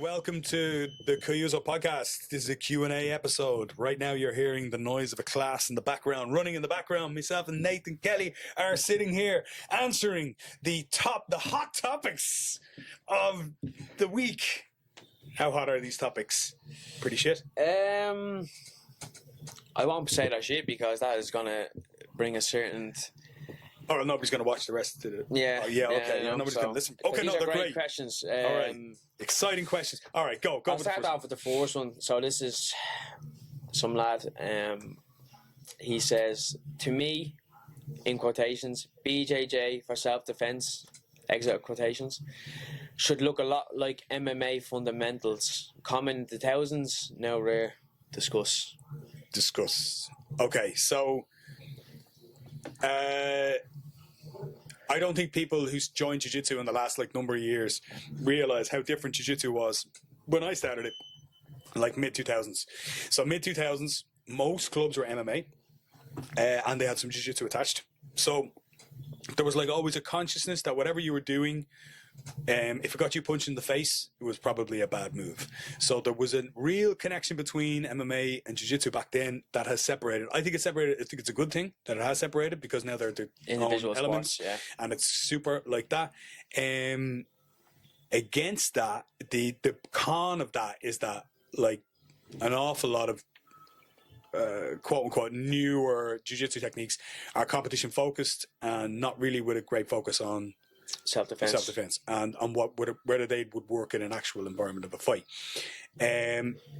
welcome to the Kyuzo podcast. This is a Q&A episode. Right now you're hearing the noise of a class in the background, running in the background. Myself and Nathan Kelly are sitting here answering the hot topics of the week. How hot are these topics? Pretty shit? I won't say that shit because that is going to bring a certain... Oh, nobody's going to watch the rest of it. Yeah. Okay. Nobody's going to listen. Okay, these no, are they're great questions. All right. Exciting questions. All right, go. I'll start off with the first one. So this is some lad. He says, to me, in quotations, BJJ for self-defense, exit quotations, should look a lot like MMA fundamentals. Common in the thousands, now rare. Discuss. Okay, so... I don't think people who joined Jiu-Jitsu in the last number of years realize how different Jiu-Jitsu was when I started it, mid-2000s. So mid-2000s, most clubs were MMA, and they had some Jiu-Jitsu attached. So there was always a consciousness that whatever you were doing, if it got you punched in the face, it was probably a bad move. So there was a real connection between MMA and Jiu-Jitsu back then that has separated. I think it's separated. I think it's a good thing that it has separated because now they're their individual own elements, sports, yeah. And it's super like that. Against that, the con of that is that an awful lot of quote unquote newer Jiu-Jitsu techniques are competition focused and not really with a great focus on self-defense and on whether they would work in an actual environment of a fight.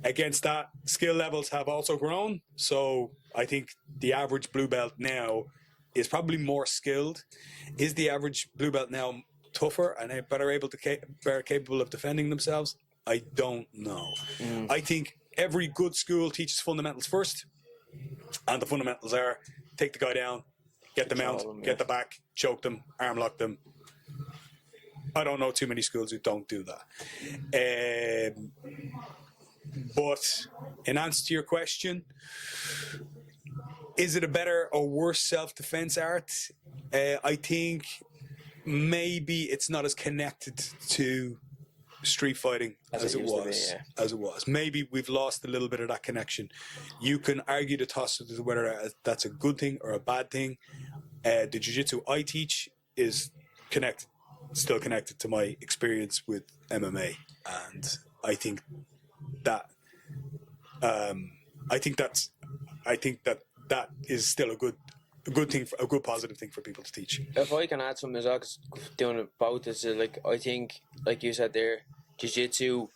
Against that, skill levels have also grown. So I think the average blue belt now is probably more skilled. Is the average blue belt now tougher and better capable of defending themselves? I don't know. I think every good school teaches fundamentals first, and the fundamentals are take the guy down, get the mount, get the back, choke them, arm lock them. I don't know too many schools who don't do that. But in answer to your question, is it a better or worse self-defense art? I think maybe it's not as connected to street fighting as it was. Maybe we've lost a little bit of that connection. You can argue the toss of whether that's a good thing or a bad thing. The jiu-jitsu I teach is still connected to my experience with MMA, and I think that is still a good thing, a good positive thing for people to teach. If I can add something as well, because doing it both is I think, like you said there, Jiu-Jitsu,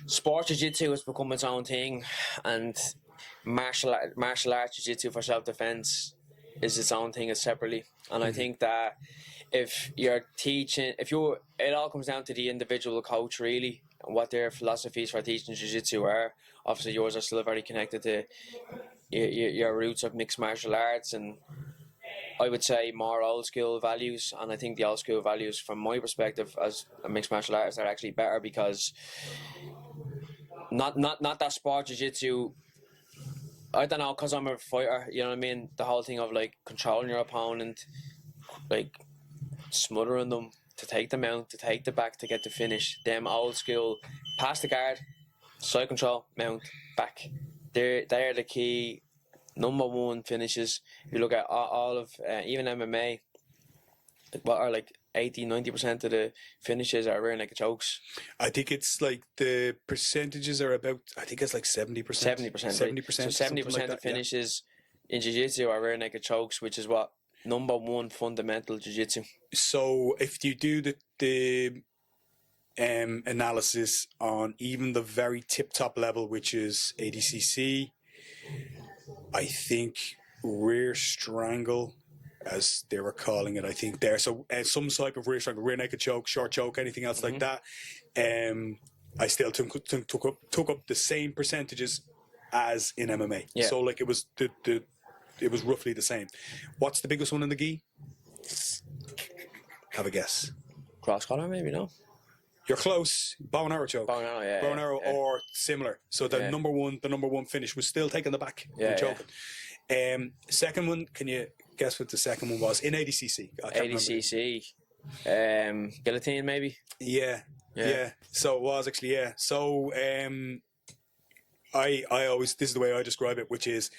sport Jiu-Jitsu has become its own thing, and martial arts Jiu-Jitsu for self-defense is its own thing separately. And I think that if you're teaching, it all comes down to the individual coach really, and what their philosophies for teaching Jiu-Jitsu are. Obviously yours are still very connected to your roots of mixed martial arts, and I would say more old school values. And I think the old school values, from my perspective as a mixed martial artist, are actually better because not that sport Jiu-Jitsu, I don't know, because I'm a fighter, you know what I mean, the whole thing of controlling your opponent, smothering them, to take them out, to take the back, to get the finish. Them old school, pass the guard, side control, mount, back. They're the key number one finishes. If you look at all of, even MMA, what are 80-90% of the finishes are rear naked chokes. I think it's the percentages are about, I think it's 70%. 70%. 70%. So 70% of finishes in Jiu-Jitsu are rear naked chokes, which is what number one fundamental Jiu-Jitsu. So if you do the analysis on even the very tip-top level, which is ADCC, I think rear strangle, as they were calling it, I think there. So some type of rear strangle, rear naked choke, short choke, anything else like that. I still took up the same percentages as in MMA. Yeah. So it was it was roughly the same. What's the biggest one in the gi? Have a guess. Cross collar, maybe, no? You're close. Bow and arrow choke. Bow and arrow, yeah. Bow and arrow, or similar. So the number one finish was still taking the back and choking. Second one, can you guess what the second one was in ADCC? ADCC, guillotine maybe. Yeah, Yeah. So it was actually, yeah. So I always, this is the way I describe it, which is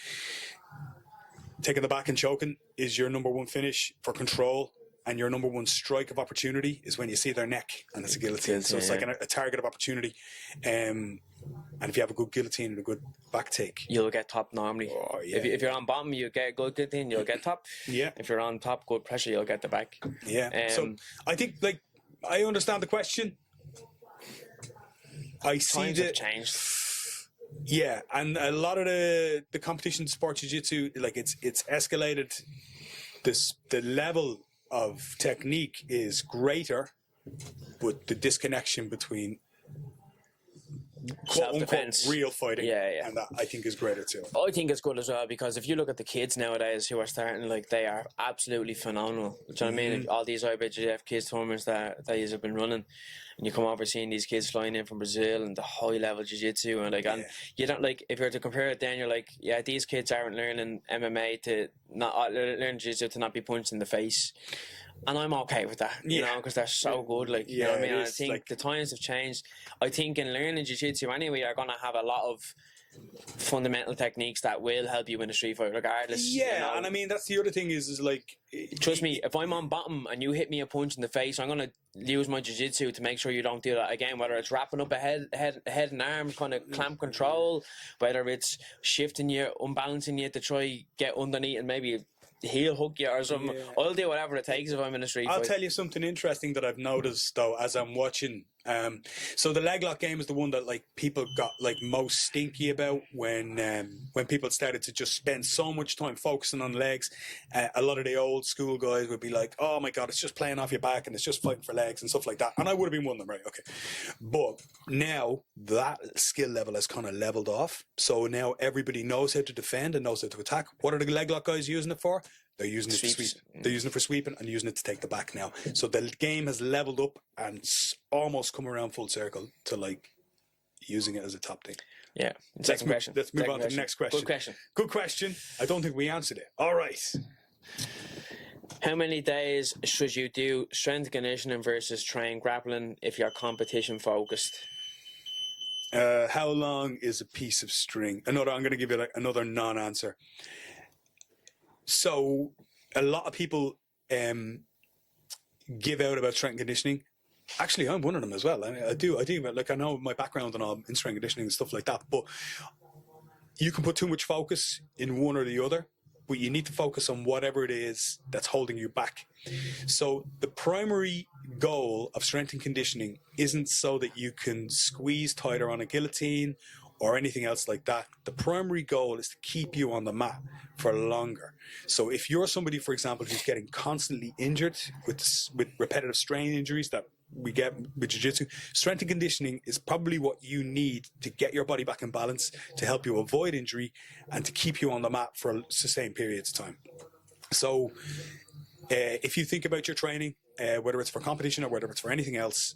taking the back and choking is your number one finish for control, and your number one strike of opportunity is when you see their neck, and it's a guillotine. So it's like a target of opportunity. And if you have a good guillotine and a good back take, you'll get top normally. Oh, yeah. If you're on bottom, you get a good guillotine, you'll get top. Yeah. If you're on top, good pressure, you'll get the back. Yeah. So I think, like, I understand the question. I see Times have changed. Yeah, and a lot of the competition sport jiu-jitsu, like it's escalated. The level of technique is greater, but the disconnection between quote unquote real fighting, and that I think is greater too. I think it's good as well, because if you look at the kids nowadays who are starting, like, they are absolutely phenomenal. Do you know what I mean? All these IBJJF kids tournaments that you have been running, and you come over seeing these kids flying in from Brazil and the high level jiu-jitsu, and and you don't, like, if you're to compare it, then you're like, yeah, these kids aren't learning MMA to not learn jiu-jitsu to not be punched in the face. And I'm okay with that, you know, because they're so good. Like, you know what I mean? And I think, like, the times have changed. I think in learning jiu-jitsu anyway, you're going to have a lot of fundamental techniques that will help you in a street fight regardless. Yeah, you know? and I mean, that's the other thing is like... Trust me, if I'm on bottom and you hit me a punch in the face, I'm going to use my jiu-jitsu to make sure you don't do that again, whether it's wrapping up a head and arm, kind of clamp control, whether it's shifting you, unbalancing you to try get underneath and maybe heel hook you or something. Yeah. I'll do whatever it takes if I'm in a street fight. I'll tell you something interesting that I've noticed though as I'm watching. So the leg lock game is the one that, like, people got, like, most stinky about when people started to just spend so much time focusing on legs. A lot of the old school guys would be like, "Oh my god, it's just playing off your back and it's just fighting for legs and stuff like that." And I would have been one of them, right? Okay, but now that skill level has kind of leveled off. So now everybody knows how to defend and knows how to attack. What are the leg lock guys using it for? They're using it to sweep. They're using it for sweeping and using it to take the back now. So the game has leveled up and almost come around full circle to, like, using it as a top thing. Yeah. Second question. Let's move on to the next question. Good question. Good question. I don't think we answered it. All right. How many days should you do strength conditioning versus train grappling if you're competition focused? How long is a piece of string? I'm going to give you, like, another non-answer. So a lot of people give out about strength conditioning. Actually, I'm one of them as well. I do. Like, I know my background and all in strength conditioning and stuff like that. But you can put too much focus in one or the other. But you need to focus on whatever it is that's holding you back. So the primary goal of strength and conditioning isn't so that you can squeeze tighter on a guillotine or anything else like that. The primary goal is to keep you on the mat for longer. So if you're somebody, for example, who's getting constantly injured with repetitive strain injuries that we get with jiu-jitsu, strength and conditioning is probably what you need to get your body back in balance, to help you avoid injury and to keep you on the mat for sustained periods of time. So if you think about your training, whether it's for competition or whether it's for anything else,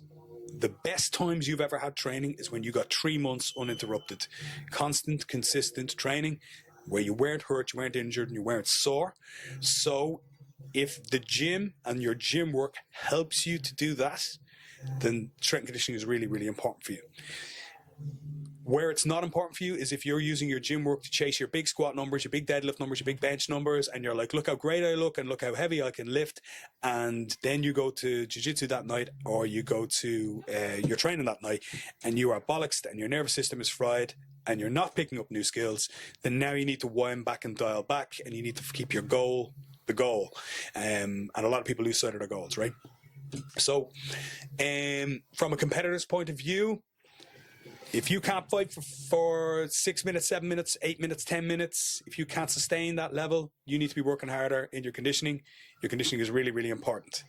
the best times you've ever had training is when you got 3 months uninterrupted, constant, consistent training where you weren't hurt, you weren't injured, and you weren't sore. So if the gym and your gym work helps you to do that, then strength and conditioning is really, really important for you. Where it's not important for you is if you're using your gym work to chase your big squat numbers, your big deadlift numbers, your big bench numbers, and you're like, look how great I look and look how heavy I can lift. And then you go to jiu-jitsu that night, or you go to your training that night, and you are bollocksed and your nervous system is fried and you're not picking up new skills, then now you need to wind back and dial back, and you need to keep your goal the goal. And a lot of people lose sight of their goals, right? So from a competitor's point of view, if you can't fight for 6 minutes, 7 minutes, 8 minutes, 10 minutes, if you can't sustain that level, you need to be working harder in your conditioning. Your conditioning is really, really important.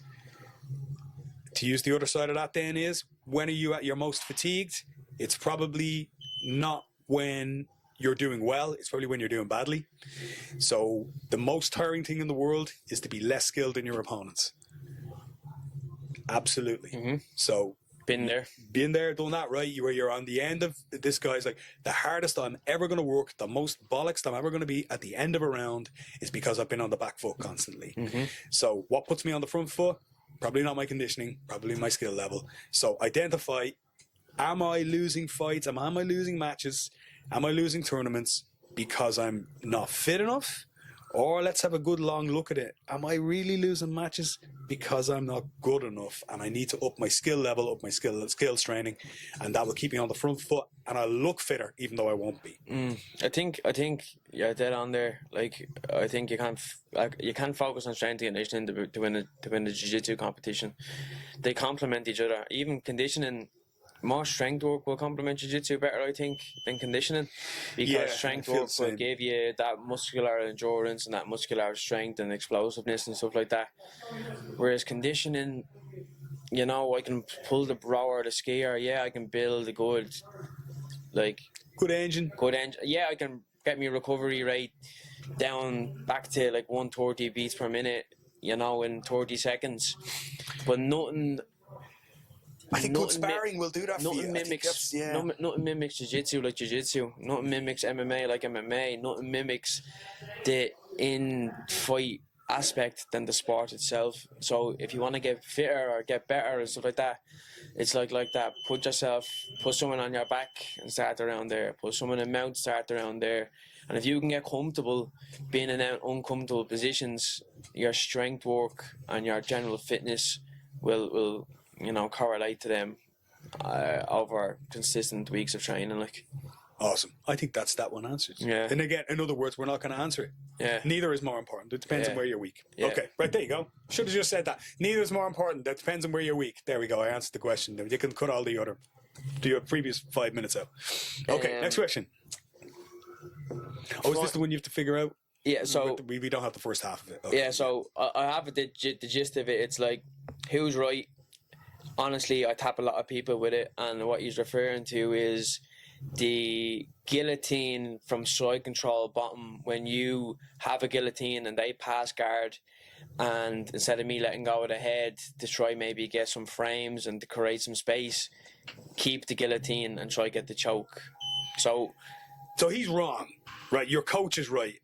To use the other side of that then is, when are you at your most fatigued? It's probably not when you're doing well, it's probably when you're doing badly. So the most tiring thing in the world is to be less skilled than your opponents. Absolutely. Mm-hmm. So been there, done that, right? You're on the end of this guy's like, the hardest I'm ever going to work, the most bollocks I'm ever going to be at the end of a round is because I've been on the back foot constantly. Mm-hmm. So what puts me on the front foot? probably not my conditioning, probably my skill level. So identify, am I losing fights? Am I losing matches? Am I losing tournaments because I'm not fit enough? Or let's have a good long look at it. Am I really losing matches because I'm not good enough and I need to up my skill level, up my skills training, and that will keep me on the front foot and I'll look fitter even though I won't be. I think you're dead on there. Like, I think you can't focus on strength and conditioning to win the jiu-jitsu competition. They complement each other. Even conditioning, more strength work will complement jiu-jitsu better, I think, than conditioning, because strength work will give you that muscular endurance and that muscular strength and explosiveness and stuff like that. Whereas conditioning, you know, I can pull the bro or the skier. Yeah, I can build a good engine. Yeah, I can get me recovery rate down back to like 130 beats per minute, you know, in 30 seconds. But nothing. I think good sparring will do that for you. Nothing mimics jiu-jitsu like jiu-jitsu. Nothing mimics MMA like MMA. Nothing mimics the in-fight aspect than the sport itself. So if you want to get fitter or get better and stuff like that, it's like that. Put someone on your back and start around there. Put someone in mount, start around there. And if you can get comfortable being in uncomfortable positions, your strength work and your general fitness will you know, correlate to them over consistent weeks of training. Like, awesome. I think that's that one answered. Yeah. And again, in other words, we're not going to answer it. Yeah. Neither is more important. It depends on where you're weak. Yeah. Okay, right, there you go. Should have just said that. Neither is more important. That depends on where you're weak. There we go. I answered the question. You can cut all the previous 5 minutes out. Okay, next question. Oh, is this the one you have to figure out? Yeah, so we don't have the first half of it. Okay. Yeah, so I have the gist of it. It's like, who's right? Honestly, I tap a lot of people with it, and what he's referring to is the guillotine from side control bottom. When you have a guillotine and they pass guard, and instead of me letting go of the head to try maybe get some frames and to create some space, keep the guillotine and try get the choke. So he's wrong, right? Your coach is right,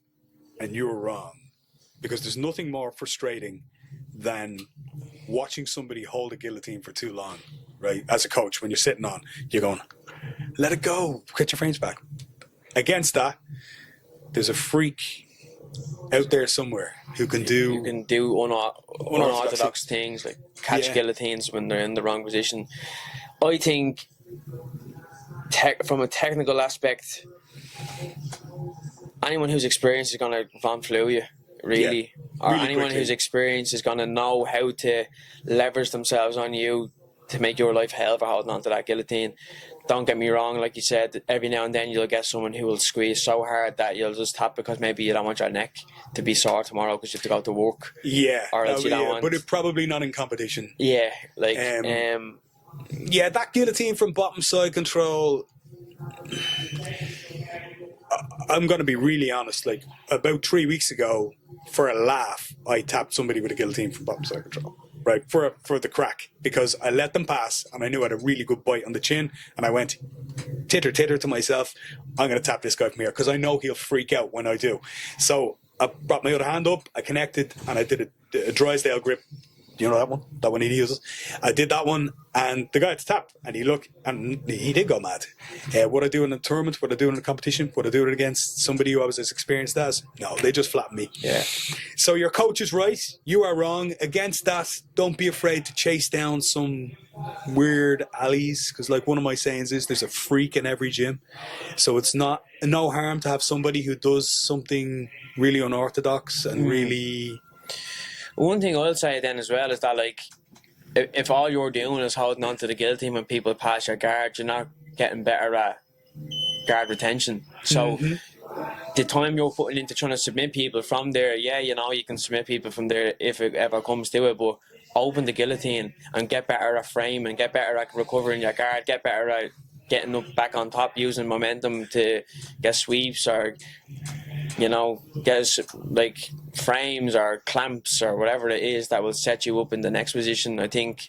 and you're wrong, because there's nothing more frustrating than watching somebody hold a guillotine for too long, right? As a coach, when you're sitting on, you're going, let it go, get your frames back. Against that, there's a freak out there somewhere who can do unorthodox things, like catch guillotines when they're in the wrong position. I think from a technical aspect, anyone who's experienced is going to von flu you, really. Or really anyone quickly. who's experienced is going to know how to leverage themselves on you to make your life hell for holding onto that guillotine. Don't get me wrong, like you said, every now and then you'll get someone who will squeeze so hard that you'll just tap because maybe you don't want your neck to be sore tomorrow because you have to go to work. Yeah, or else you don't want. But it's probably not in competition. Yeah, like yeah, that guillotine from bottom side control. I'm going to be really honest. Like, about 3 weeks ago, for a laugh, I tapped somebody with a guillotine from bottom side control, right, for the crack, because I let them pass and I knew I had a really good bite on the chin, and I went titter to myself, I'm going to tap this guy from here because I know he'll freak out when I do. So I brought my other hand up, I connected, and I did a Drysdale grip. You know that one he uses. I did that one, and the guy had to tap, and he looked, and he did go mad. What I do in a tournament, what I do in a competition, what I do it against somebody who I was as experienced as, no, they just flattened me. Yeah. So your coach is right, you are wrong. Against that, don't be afraid to chase down some weird alleys, because like one of my sayings is, there's a freak in every gym. So it's no harm to have somebody who does something really unorthodox and really... One thing I'll say then as well is that, like, if all you're doing is holding on to the guillotine when people pass your guard, you're not getting better at guard retention. So the time you're putting into trying to submit people from there, yeah, you know, you can submit people from there if it ever comes to it, but open the guillotine and get better at frame and get better at recovering your guard, get better at getting up back on top, using momentum to get sweeps or, you know, get like frames or clamps or whatever it is that will set you up in the next position. I think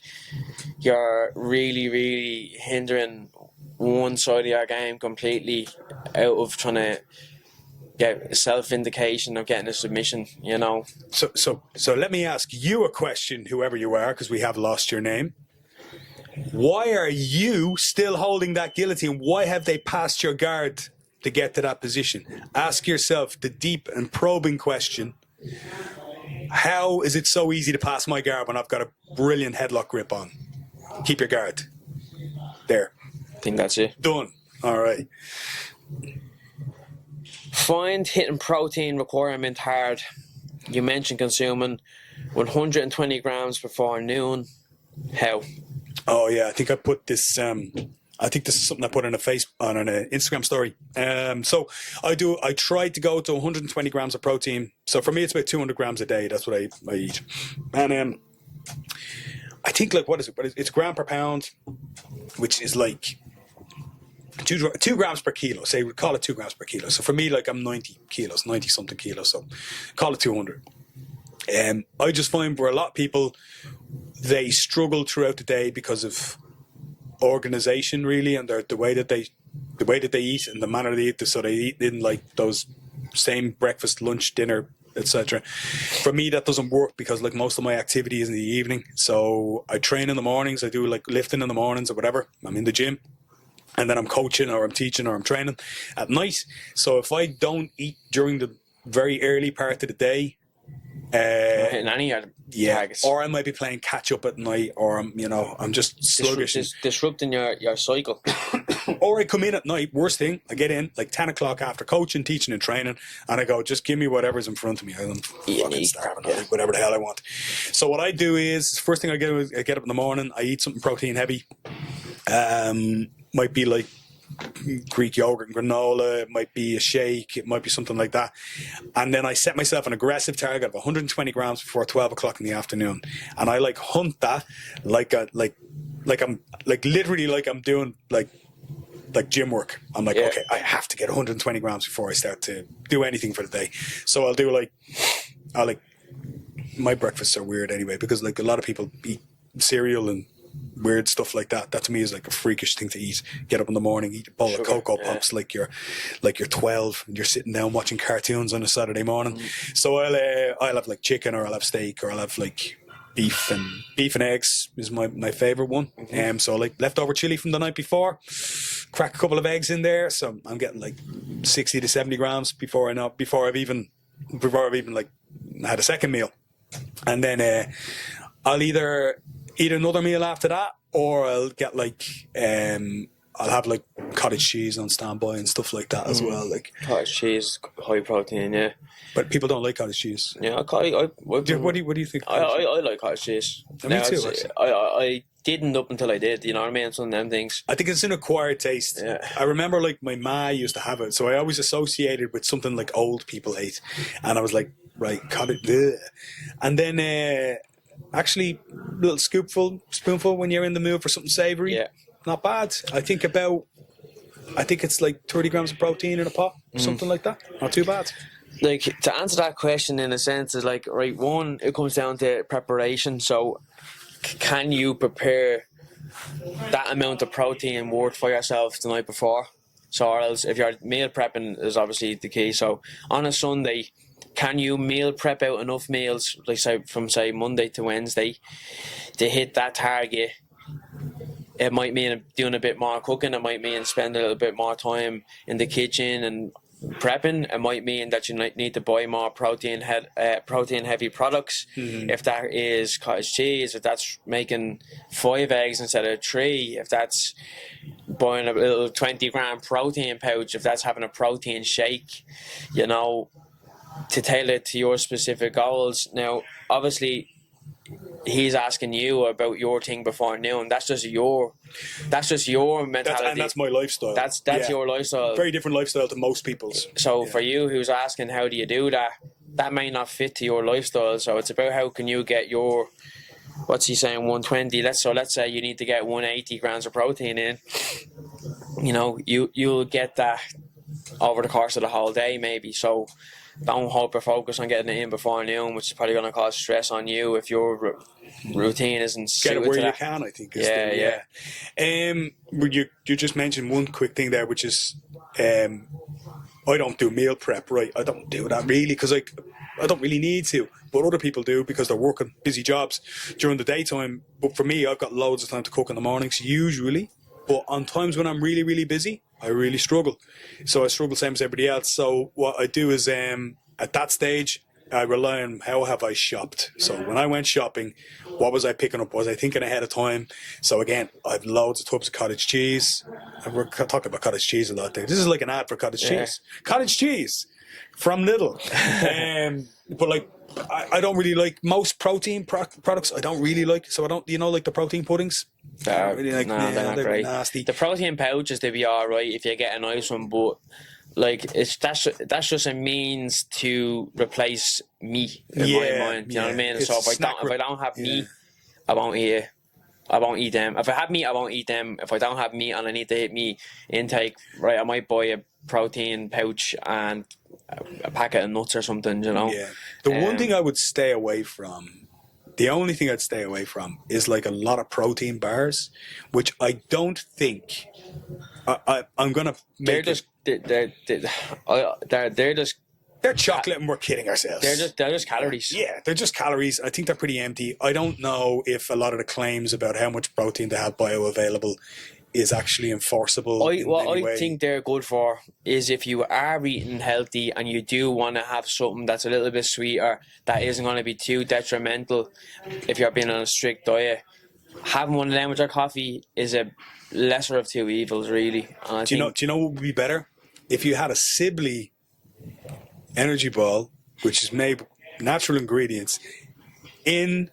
you're really, really hindering one side of your game completely out of trying to get self-vindication of getting a submission, you know. So let me ask you a question, whoever you are, because we have lost your name. Why are you still holding that guillotine? Why have they passed your guard to get to that position? Ask yourself the deep and probing question. How is it so easy to pass my guard when I've got a brilliant headlock grip on? Keep your guard. There. I think that's it. Done. All right. Find hitting protein requirement hard. You mentioned consuming 120 grams before noon. How? Oh yeah, I think I put this. I think this is something I put on an Instagram story. So I tried to go to 120 grams of protein. So for me, it's about 200 grams a day. That's what I eat. And I think like what is it? It's gram per pound, which is like 2 grams per kilo. Say we call it 2 grams per kilo. So for me, like I'm 90 something kilos. So call it 200. I just find for a lot of people, they struggle throughout the day because of organization, really, and the way that they eat and the manner they eat. So they eat in like those same breakfast, lunch, dinner, etc. For me, that doesn't work because like most of my activity is in the evening. So I train in the mornings. I do like lifting in the mornings or whatever. I'm in the gym. And then I'm coaching or I'm teaching or I'm training at night. So if I don't eat during the very early part of the day, Hitting any other targets. or I might be playing catch up at night, or I'm just sluggish. Disrupting your cycle. Or I come in at night, worst thing, I get in like 10 o'clock after coaching, teaching and training, and I go, just give me whatever's in front of me. I'm fucking starving. I'll eat whatever the hell I want. So what I do is, first thing I do is I get up in the morning, I eat something protein heavy. Might be like Greek yogurt and granola, it might be a shake, it might be something like that. And then I set myself an aggressive target of 120 grams before 12 o'clock in the afternoon. And I like hunt that like I'm literally like I'm doing like gym work. I'm like, okay, I have to get 120 grams before I start to do anything for the day. So I'll do my breakfasts are weird anyway, because like a lot of people eat cereal and weird stuff like that. That to me is like a freakish thing to eat. Get up in the morning, eat a bowl of Cocoa Pops like you're 12 and you're sitting down watching cartoons on a Saturday morning. So I'll have like chicken, or I'll have steak, or I'll have like beef and eggs is my favorite one. So like leftover chili from the night before, crack a couple of eggs in there. So I'm getting like 60 to 70 grams before I've even like had a second meal. And then I'll either eat another meal after that, or I'll get like I'll have like cottage cheese on standby and stuff like that as well. Like cottage cheese, high protein, yeah. But people don't like cottage cheese. Yeah, what do you think? I like cottage cheese. Me too. I didn't up until I did. You know what I mean? Some of them things. I think it's an acquired taste. Yeah. I remember like my ma used to have it, so I always associated with something like old people ate, and I was like, right, cottage. Bleh. And then actually, a little spoonful when you're in the mood for something savory. Yeah. Not bad. I think it's like 30 grams of protein in a pot, something like that. Not too bad. Like, to answer that question in a sense is like, right, one, it comes down to preparation. So can you prepare that amount of protein worth for yourself the night before? So, or else if you're meal prepping is obviously the key. So on a Sunday, can you meal prep out enough meals, like say from Monday to Wednesday, to hit that target? It might mean doing a bit more cooking. It might mean spending a little bit more time in the kitchen and prepping. It might mean that you need to buy more protein heavy products. If that is cottage cheese, if that's making 5 eggs instead of 3, if that's buying a little 20 gram protein pouch, if that's having a protein shake, to tailor it to your specific goals. Now, obviously, he's asking you about your thing before noon. That's just your mentality. And that's my lifestyle. That's your lifestyle. Very different lifestyle to most people's. So for you, who's asking how do you do that, that may not fit to your lifestyle. So it's about how can you get your, what's he saying, 120. Let's say you need to get 180 grams of protein in. You'll get that over the course of the whole day, maybe. So don't hyper focus on getting it in before noon, which is probably going to cause stress on you if your routine isn't get it where you that. can, I think. You just mentioned one quick thing there, which is I don't do meal prep, right? I don't do that really because I don't really need to, but other people do because they're working busy jobs during the daytime. But for me, I've got loads of time to cook in the mornings usually. But on times when I'm really, really busy, I really struggle. So I struggle same as everybody else. So what I do is at that stage, I rely on how have I shopped. So when I went shopping, what was I picking up? Was I thinking ahead of time? So again, I have loads of tubs of cottage cheese. We're talking about cottage cheese a lot there. This is like an ad for cottage cheese. Cottage cheese from Lidl. But like, I don't really like most protein products. I don't really like. So I don't, like the protein puddings? Really like, no, they're not great. Nasty. The protein pouches, they'd be alright if you get a nice one, but like that's just a means to replace meat in my mind. You know what I mean? So if I don't have meat, I won't eat it. I won't eat them. If I have meat, I won't eat them. If I don't have meat and I need to hit meat intake, right, I might buy a protein pouch and a packet of nuts or something, Yeah. The one thing I would stay away from, the only thing I'd stay away from is like a lot of protein bars, which I don't think I'm gonna make. They're chocolate, and we're kidding ourselves. They're just calories. Yeah, they're just calories. I think they're pretty empty. I don't know if a lot of the claims about how much protein they have bioavailable is actually enforceable. What I think they're good for is if you are eating healthy and you do want to have something that's a little bit sweeter, that isn't going to be too detrimental if you're being on a strict diet. Having one of them with your coffee is a lesser of two evils, really. Do you know what would be better? If you had a Sibley energy ball, which is made with natural ingredients in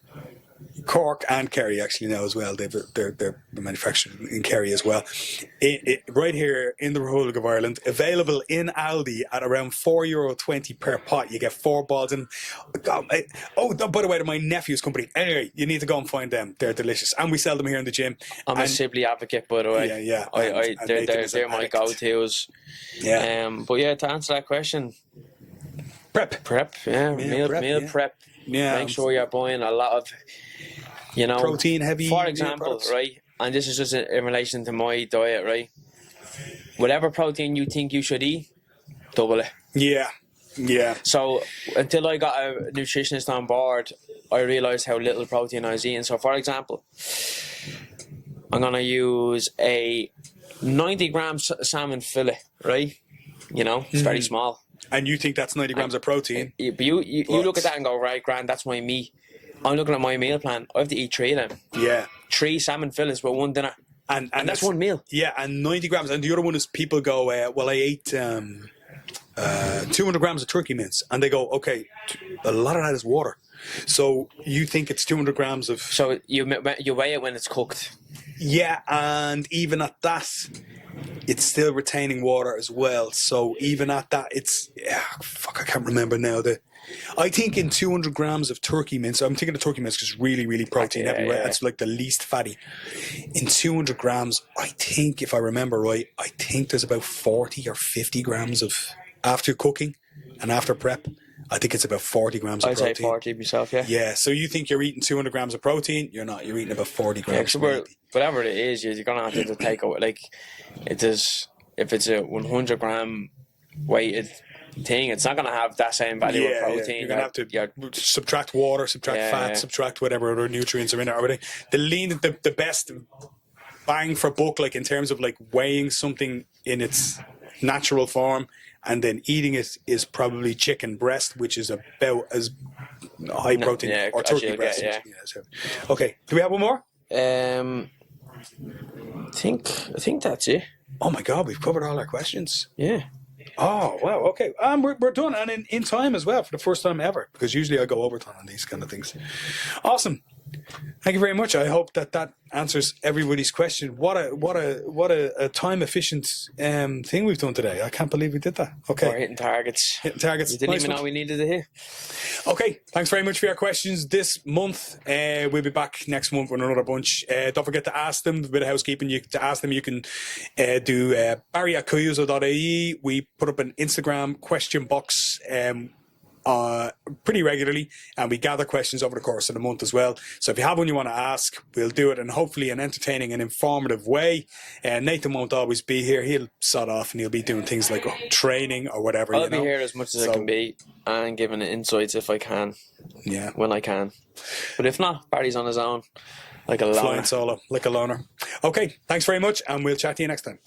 Cork and Kerry actually now as well. They're manufactured in Kerry as well. Right here in the Republic of Ireland, available in Aldi at around €4.20 per pot. You get 4 balls in. By the way, my nephew's company. Anyway, you need to go and find them. They're delicious, and we sell them here in the gym. I'm a Sibley advocate, by the way. Yeah. They're my go-tos. Yeah. But yeah, to answer that question, prep. Yeah, meal prep. Yeah. Make sure you're buying a lot of, protein heavy. For example, right, and this is just in relation to my diet, right? Whatever protein you think you should eat, double it. Yeah. So until I got a nutritionist on board, I realized how little protein I was eating. So for example, I'm gonna use a 90 gram salmon fillet, right? It's very small. And you think that's 90 grams of protein? But you look at that and go, right, grand, that's my meat. I'm looking at my meal plan. I have to eat 3 of them. Yeah. 3 salmon fillets with 1 dinner. And that's 1 meal. Yeah, and 90 grams. And the other one is people go, I ate 200 grams of turkey mince. And they go, okay, a lot of that is water. So you think it's 200 grams of... So you weigh it when it's cooked. Yeah, and even at that, it's still retaining water as well. So even at that, it's... I can't remember now. I think in 200 grams of turkey mince, I'm thinking of turkey mince because it's really, really protein heavy, right? It's like the least fatty. In 200 grams, I think, if I remember right, I think there's about 40 or 50 grams of, after cooking and after prep, I think it's about 40 grams of protein. I'd say 40 myself, yeah. Yeah, so you think you're eating 200 grams of protein? You're not. You're eating about 40 grams. Yeah, whatever it is, you're going to have to take out, like, if it's a 100 gram weighted thing, it's not going to have that same value of protein. You're going to have to subtract water, subtract fat, subtract whatever other nutrients are in there. The best bang for buck, like in terms of like weighing something in its natural form and then eating it, is probably chicken breast, which is about as high protein, or turkey breast. Okay, do we have one more? I think that's it. Oh my God, we've covered all our questions. Yeah. Oh, wow, okay. We're done, and in time as well, for the first time ever, because usually I go overtime on these kind of things. Awesome. Thank you very much. I hope that answers everybody's question. What a time efficient thing we've done today. I can't believe we did that. Okay. We're hitting targets. You didn't even know we needed to hit. Okay. Thanks very much for your questions this month. We'll be back next month with another bunch. Don't forget to ask them. A bit of housekeeping. You can do Barry at Kyuzo.ie. We put up an Instagram question box. pretty regularly, and we gather questions over the course of the month as well. So if you have one you want to ask, we'll do it in hopefully an entertaining and informative way. Nathan won't always be here. He'll sod off and he'll be doing things like training or whatever. I'll be here as much as I can be and giving insights if I can. Yeah. When I can. But if not, Barry's on his own. Like a loner. Flying solo, like a loner. Okay, thanks very much, and we'll chat to you next time.